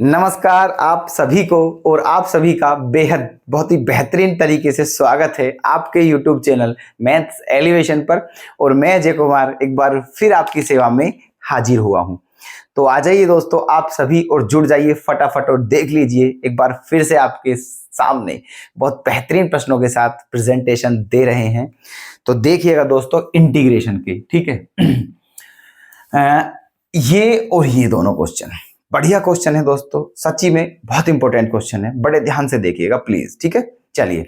नमस्कार आप सभी को और आप सभी का बेहद बहुत ही बेहतरीन तरीके से स्वागत है आपके YouTube चैनल मैथ्स एलिवेशन पर। और मैं अजय कुमार एक बार फिर आपकी सेवा में हाजिर हुआ हूं। तो आ जाइए दोस्तों आप सभी और जुड़ जाइए फटाफट और देख लीजिए एक बार फिर से आपके सामने बहुत बेहतरीन प्रश्नों के साथ प्रेजेंटेशन दे रहे हैं। तो देखिएगा दोस्तों इंटीग्रेशन की, ठीक है। ये और ये दोनों क्वेश्चन बढ़िया क्वेश्चन है दोस्तों, सच्ची में बहुत इंपॉर्टेंट क्वेश्चन है, बड़े ध्यान से देखिएगा प्लीज, ठीक है। चलिए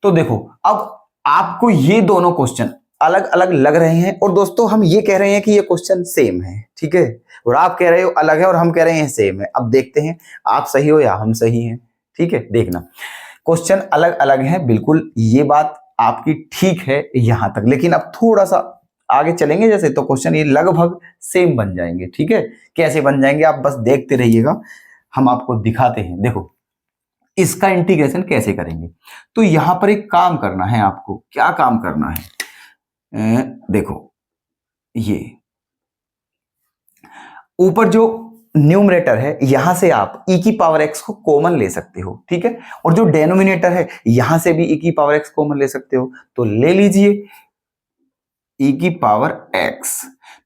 तो देखो, अब आपको ये दोनों क्वेश्चन अलग अलग लग रहे हैं और दोस्तों हम ये कह रहे हैं कि ये क्वेश्चन सेम है, ठीक है, और आप कह रहे हो अलग है और हम कह रहे हैं सेम है। अब देखते हैं आप सही हो या हम सही हैं, ठीक है। देखना क्वेश्चन अलग अलग है, बिल्कुल ये बात आपकी ठीक है यहां तक, लेकिन अब थोड़ा सा आगे चलेंगे जैसे तो क्वेश्चन ये लगभग सेम बन जाएंगे, ठीक है। कैसे बन जाएंगे आप बस देखते रहिएगा, हम आपको दिखाते हैं। देखो इसका इंटीग्रेशन कैसे करेंगे, तो यहां पर एक काम करना है आपको। क्या काम करना है, देखो ये ऊपर जो न्यूमरेटर है यहां से आप e की पावर x को कॉमन ले सकते हो, ठीक है, और जो डेनोमिनेटर है यहां से भी e की पावर x कॉमन ले सकते हो। तो ले लीजिए e की पावर x।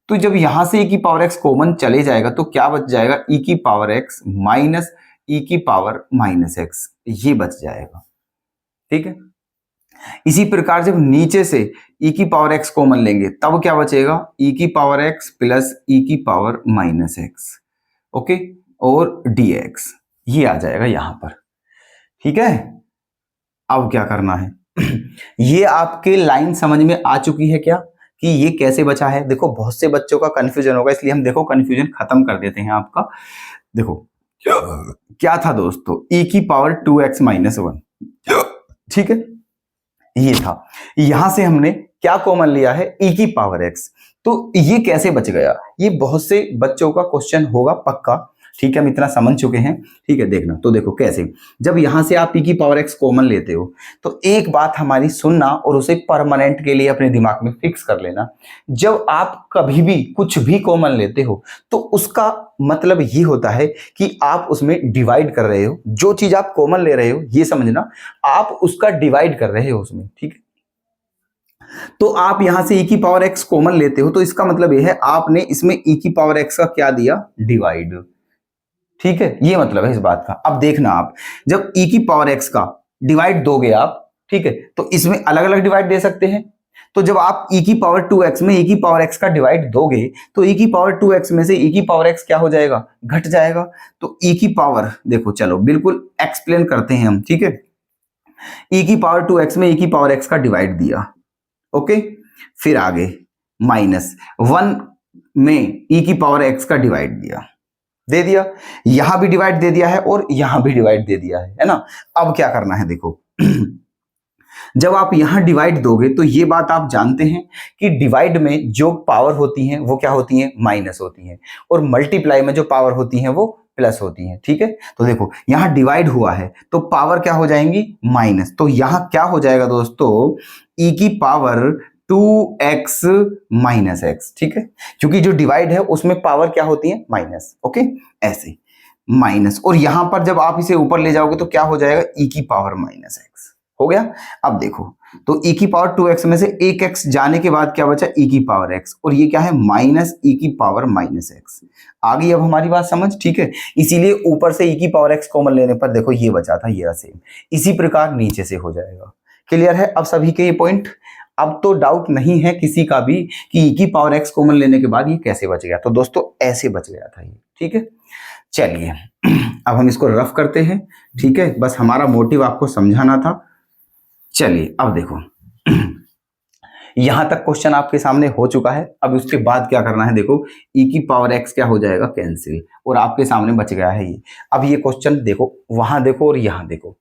तो जब यहां से e की पावर x कॉमन चले जाएगा तो क्या बच जाएगा, e की पावर x माइनस e की पावर माइनस x, ये बच जाएगा, ठीक है। इसी प्रकार जब नीचे से e की पावर x कॉमन लेंगे तब क्या बचेगा, e की पावर x प्लस e की पावर माइनस x, ओके, और dx ये आ जाएगा यहां पर, ठीक है। अब क्या करना है ये आपके लाइन समझ में आ चुकी है क्या कि ये कैसे बचा है। देखो बहुत से बच्चों का कंफ्यूजन होगा, इसलिए हम देखो कंफ्यूजन खत्म कर देते हैं आपका। देखो क्या था दोस्तों, e की पावर 2x माइनस 1, ठीक है, ये था। यहां से हमने क्या कॉमन लिया है, e की पावर x। तो ये कैसे बच गया, ये बहुत से बच्चों का क्वेश्चन होगा पक्का, ठीक है, हम इतना समझ चुके हैं, ठीक है। देखना तो देखो कैसे, जब यहां से आप e की पावर x कॉमन लेते हो तो एक बात हमारी सुनना और उसे परमानेंट के लिए अपने दिमाग में फिक्स कर लेना। जब आप कभी भी कुछ भी कॉमन लेते हो तो उसका मतलब ये होता है कि आप उसमें डिवाइड कर रहे हो। जो चीज आप कॉमन ले रहे हो ये समझना, आप उसका डिवाइड कर रहे हो उसमें, ठीक है। तो आप यहां से e की पावर x कॉमन लेते हो तो इसका मतलब यह है आपने इसमें e की पावर x का क्या दिया, डिवाइड, ठीक है, ये मतलब है इस बात का। अब देखना आप जब e की पावर x का डिवाइड दोगे आप, ठीक है, तो इसमें अलग अलग डिवाइड दे सकते हैं। तो जब आप e की पावर 2x में e की पावर x का डिवाइड दोगे तो e की पावर 2x में से e की पावर x क्या हो जाएगा, घट जाएगा। तो e की पावर देखो, चलो बिल्कुल एक्सप्लेन करते हैं हम, ठीक है। e की पावर 2x में e की पावर x का डिवाइड दिया, ओके, फिर आगे माइनस 1 में e की पावर x का डिवाइड दे दिया, यहां भी डिवाइड दे दिया है और यहां भी डिवाइड दे दिया है ना। अब क्या करना है देखो जब आप यहां डिवाइड दोगे तो ये बात आप जानते हैं कि डिवाइड में जो पावर होती हैं वो क्या होती हैं, माइनस होती हैं, और मल्टीप्लाई में जो पावर होती हैं वो प्लस होती हैं, ठीक है। तो देखो यहां डिवाइड हुआ है तो पावर क्या हो जाएंगी, माइनस। तो यहां क्या हो जाएगा दोस्तों, e की पावर 2x माइनस x, ठीक है, क्योंकि जो डिवाइड है उसमें पावर क्या होती है, माइनस, ओके, ऐसे माइनस। और यहां पर जब आप इसे ऊपर ले जाओगे तो क्या हो जाएगा, e की पावर माइनस x हो गया। अब देखो तो e की पावर 2x में से एक x जाने के बाद क्या बचा, e की पावर x, और ये क्या है, माइनस e की पावर माइनस x। आ गई अब हमारी बात समझ, ठीक है। इसीलिए ऊपर से e की पावर x कॉमन लेने पर देखो ये बचा था, ये सेम। इसी प्रकार नीचे से हो जाएगा। क्लियर है अब सभी के ये पॉइंट। अब तो डाउट नहीं है किसी का भी कि e की पावर x कॉमन लेने के बाद ये कैसे बच गया। तो दोस्तों ऐसे बच गया था ये, ठीक है। चलिए अब हम इसको रफ करते हैं, ठीक है, बस हमारा मोटिव आपको समझाना था। चलिए अब देखो यहां तक क्वेश्चन आपके सामने हो चुका है। अब उसके बाद क्या करना है, देखो e की पावर x क्या हो जाएगा, कैंसिल, और आपके सामने बच गया है ये। अब ये क्वेश्चन देखो, वहां देखो और यहां देखो,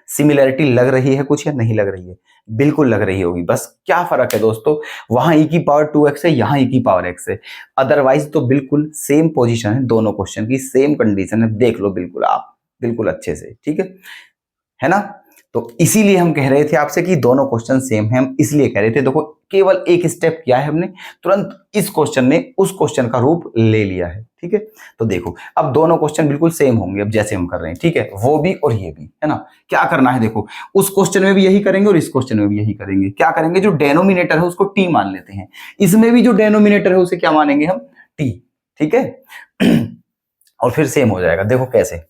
सिमिलरिटी लग रही है कुछ या नहीं लग रही है, बिल्कुल लग रही होगी। बस क्या फर्क है दोस्तों, वहां e की पावर 2x है, यहां e की पावर x है, अदरवाइज तो बिल्कुल सेम पोजीशन है, दोनों क्वेश्चन की सेम कंडीशन है, देख लो बिल्कुल आप, बिल्कुल अच्छे से, ठीक है ना। तो इसीलिए हम कह रहे थे आपसे कि दोनों क्वेश्चन सेम हैं, हम इसलिए कह रहे थे। देखो केवल एक स्टेप किया है हमने, तुरंत इस क्वेश्चन ने उस क्वेश्चन का रूप ले लिया है, ठीक है। तो देखो अब दोनों क्वेश्चन बिल्कुल सेम होंगे, अब जैसे हम कर रहे हैं, ठीक है, वो भी और ये भी, है ना। क्या करना है देखो, उस क्वेश्चन में भी यही करेंगे और इस क्वेश्चन में भी यही करेंगे। क्या करेंगे, जो डेनोमिनेटर है उसको टी मान लेते हैं, इसमें भी जो डेनोमिनेटर है उसे क्या मानेंगे हम, टी, ठीक है। और फिर सेम हो जाएगा। देखो कैसे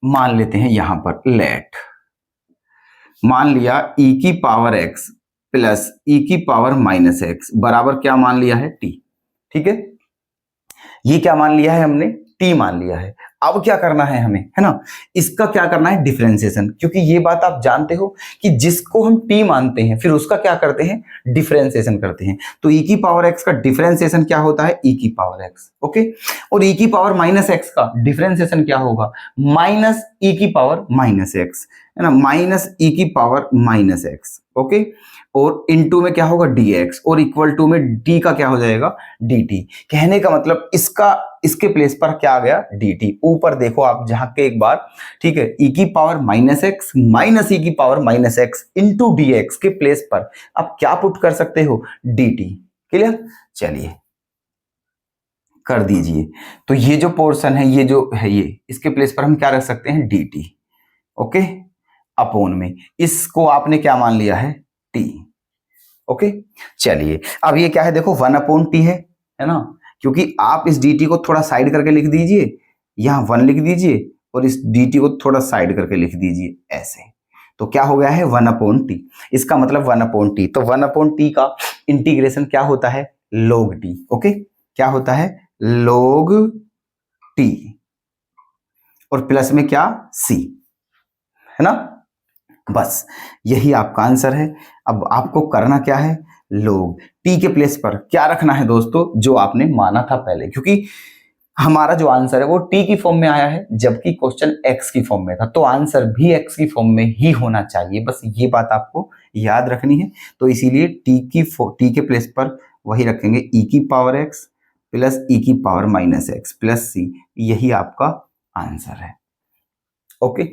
मान लेते हैं, यहां पर लेट मान लिया e की पावर x प्लस e की पावर माइनस x बराबर क्या मान लिया है, t, ठीक है। ये क्या मान लिया है हमने, t मान लिया है। अब क्या करना है हमें, है ना, इसका क्या करना है, डिफरेंशिएशन। क्योंकि ये बात आप जानते हो कि जिसको हम t मानते हैं फिर उसका क्या करते हैं, डिफरेंशिएशन करते हैं। तो e की पावर x का डिफरेंशिएशन क्या होता है, e की पावर x, ओके। और e की पावर माइनस x का डिफरेंशिएशन क्या होगा, माइनस e की पावर माइनस x, है ना, माइनस e की पावर माइनस x, ओके। और इनटू में क्या होगा, dx, और इक्वल टू में d का क्या हो जाएगा, dt। कहने का मतलब इसका, इसके प्लेस पर क्या आ गया, dt। ऊपर देखो आप झांक के एक बार, ठीक है, e की power minus x minus e की power minus x into dx के प्लेस पर आप क्या पुट कर सकते हो, dt। क्लियर, चलिए कर दीजिए। तो ये जो पोर्शन है, ये जो है, ये इसके प्लेस पर हम क्या रख सकते हैं, dt, ओके, अपॉन में इसको आपने क्या मान लिया है, t, ओके। चलिए अब ये क्या है, देखो 1/t है ना, क्योंकि आप इस dt को थोड़ा साइड करके लिख दीजिए, यहां 1 लिख दीजिए और इस dt को थोड़ा साइड करके लिख दीजिए ऐसे। तो क्या हो गया है, 1/t, इसका मतलब 1/t। तो 1/t का इंटीग्रेशन क्या होता है, log t, ओके। क्या होता है, log t, और प्लस में क्या, c, है ना। बस यही आपका आंसर है। अब आपको करना क्या है, लोग टी के प्लेस पर क्या रखना है दोस्तों, जो आपने माना था पहले, क्योंकि हमारा जो आंसर है वो टी की फॉर्म में आया है जबकि क्वेश्चन एक्स की फॉर्म में था, तो आंसर भी एक्स की फॉर्म में ही होना चाहिए। बस ये बात आपको याद रखनी है। तो इसीलिए टी के प्लेस पर वही रखेंगे, ई की पावर एक्स प्लस ई की पावर माइनस एक्स प्लस सी, यही आपका आंसर है, ओके।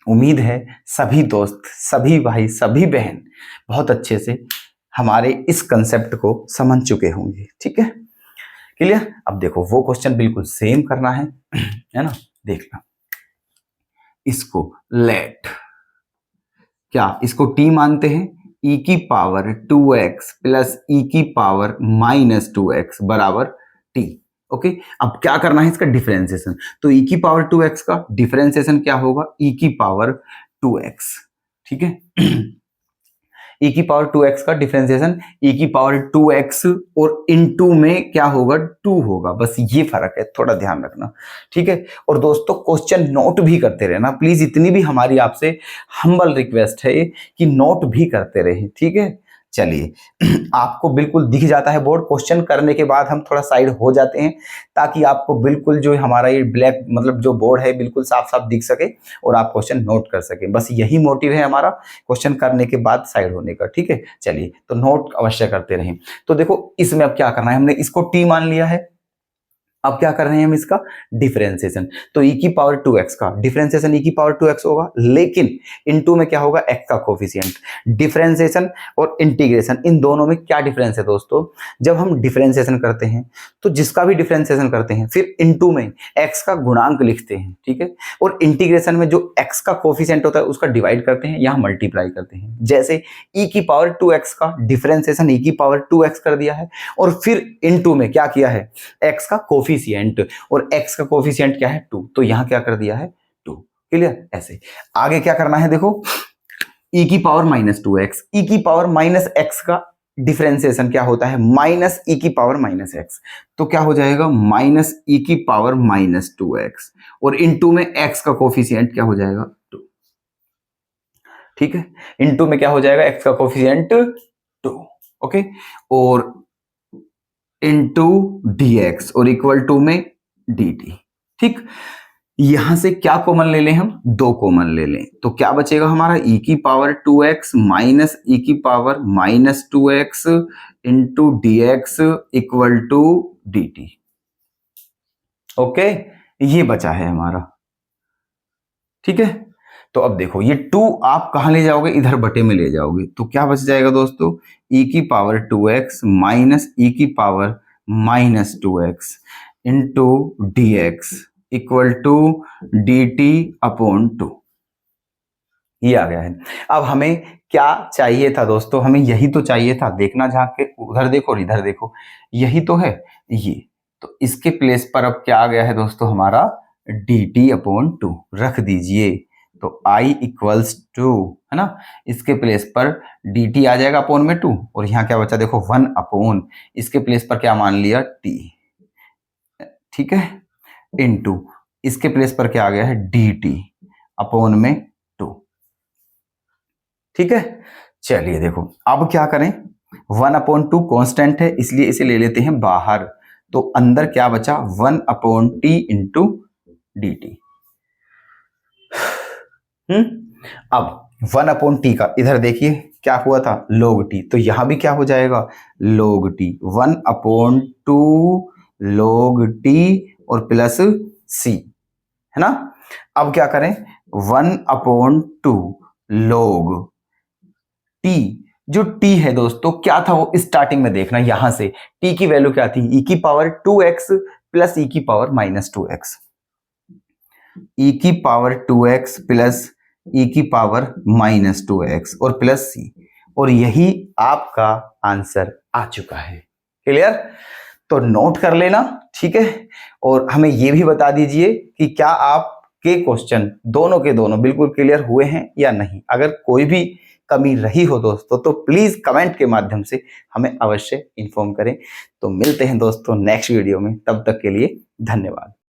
उम्मीद है सभी दोस्त, सभी भाई, सभी बहन बहुत अच्छे से हमारे इस कंसेप्ट को समझ चुके होंगे, ठीक है, क्लियर। अब देखो वो क्वेश्चन बिल्कुल सेम करना है ना, देखना इसको लेट, क्या इसको टी मानते हैं, e की पावर 2x प्लस e की पावर माइनस 2x बराबर t, ओके। अब क्या करना है, इसका डिफरेंशिएशन। तो e की पावर 2x का डिफरेंशिएशन क्या होगा, e की पावर 2x, ठीक है। e की पावर 2x का डिफरेंशिएशन e की पावर 2x और इनटू में क्या होगा, 2 होगा। बस ये फर्क है, थोड़ा ध्यान रखना, ठीक है। और दोस्तों क्वेश्चन नोट भी करते रहना प्लीज, इतनी भी हमारी आपसे हम्बल रिक्वेस्ट है कि नोट भी करते रहे, ठीक है। चलिए आपको बिल्कुल दिख जाता है बोर्ड, क्वेश्चन करने के बाद हम थोड़ा साइड हो जाते हैं ताकि आपको बिल्कुल जो हमारा ये ब्लैक मतलब जो बोर्ड है बिल्कुल साफ साफ दिख सके और आप क्वेश्चन नोट कर सके। बस यही मोटिव है हमारा, क्वेश्चन करने के बाद साइड होने का, ठीक है। चलिए तो नोट अवश्य करते रहें। तो देखो इसमें अब क्या करना है, हमने इसको टी मान लिया है, अब क्या कर रहे हैं हम, इसका डिफरेंशिएशन। तो e की पावर 2x का डिफरेंशिएशन e की पावर 2x होगा, लेकिन इनटू में क्या होगा, x का कोफिशिएंट। डिफरेंशिएशन और इंटीग्रेशन, इन दोनों में क्या डिफरेंस है दोस्तों, जब हम डिफरेंशिएशन करते हैं तो जिसका भी डिफरेंशिएशन करते हैं फिर इनटू में x का गुणांक लिखते हैं, ठीक है। और इंटीग्रेशन में जो x का कोफिशिएंट होता है उसका डिवाइड करते हैं, यहाँ मल्टीप्लाई करते हैं। जैसे e की पावर 2x का डिफरेंशिएशन e की पावर 2x कर दिया है और फिर इनटू में क्या किया है, x का कोफिशिएंट, और x का कोफिशिएंट क्या है, 2, तो यहां क्या कर दिया है, 2, क्लियर। ऐसे आगे क्या करना है, देखो e की पावर माइनस 2x, e की पावर माइनस x का डिफरेंशिएशन क्या होता है, माइनस e की पावर माइनस x, तो क्या हो जाएगा, माइनस e की पावर माइनस 2x और इनटू में x का कोफिशिएंट क्या हो जाएगा, 2, ठीक है। इनटू में क्या हो जाएगा, x का कोफिशिएंट 2, ओके, और इनटू dx और इक्वल टू में dt, ठीक। यहां से क्या कॉमन ले लें हम, 2 कॉमन ले लें, तो क्या बचेगा हमारा, e की पावर 2x माइनस e की power minus 2x into dx equal to dt, okay. ये बचा है हमारा, ठीक है। तो अब देखो ये 2 आप कहाँ ले जाओगे, इधर बटे में ले जाओगे, तो क्या बच जाएगा दोस्तों, e की पावर 2x माइनस e की power minus 2x into D X equal to D T upon 2। ये आ गया है। अब हमें क्या चाहिए था दोस्तों, हमें यही तो चाहिए था, देखना झांक के, उधर देखो और इधर देखो, यही तो है ये। तो इसके प्लेस पर अब क्या आ गया है दोस्तों, हमारा dt अपॉन 2 रख दीजिए। तो I इक्वल्स टू, है ना, इसके प्लेस पर dt आ जाएगा अपॉन में 2, और यहाँ क्या बचा देखो 1 अपॉन, इसके प्लेस पर क्या मान लिया t, ठीक है, इनटू इसके प्लेस पर क्या आ गया है dt अपॉन में 2। ठीक है, चलिए देखो अब क्या करें, 1 अपॉन 2 कॉन्स्टेंट है इसलिए इसे ले लेते हैं बाहर, तो अंदर क्या बचा 1 upon T into D T. अब 1 अपॉन टी का इधर देखिए क्या हुआ था log टी, तो यहां भी क्या हो जाएगा log T, 1 upon 2 log T और प्लस सी, है ना। अब क्या करें 1 अपॉन 2 log टी, जो t है दोस्तों क्या था वो स्टार्टिंग में देखना, यहां से t की वैल्यू क्या थी e की पावर 2x प्लस e की पावर माइनस 2x, e की पावर 2x प्लस e की पावर माइनस 2x और प्लस c, और यही आपका आंसर आ चुका है। क्लियर, तो नोट कर लेना, ठीक है। और हमें यह भी बता दीजिए कि क्या आपके क्वेश्चन दोनों के दोनों बिल्कुल क्लियर हुए हैं या नहीं। अगर कोई भी कमी रही हो दोस्तों तो प्लीज कमेंट के माध्यम से हमें अवश्य इन्फॉर्म करें। तो मिलते हैं दोस्तों नेक्स्ट वीडियो में, तब तक के लिए धन्यवाद।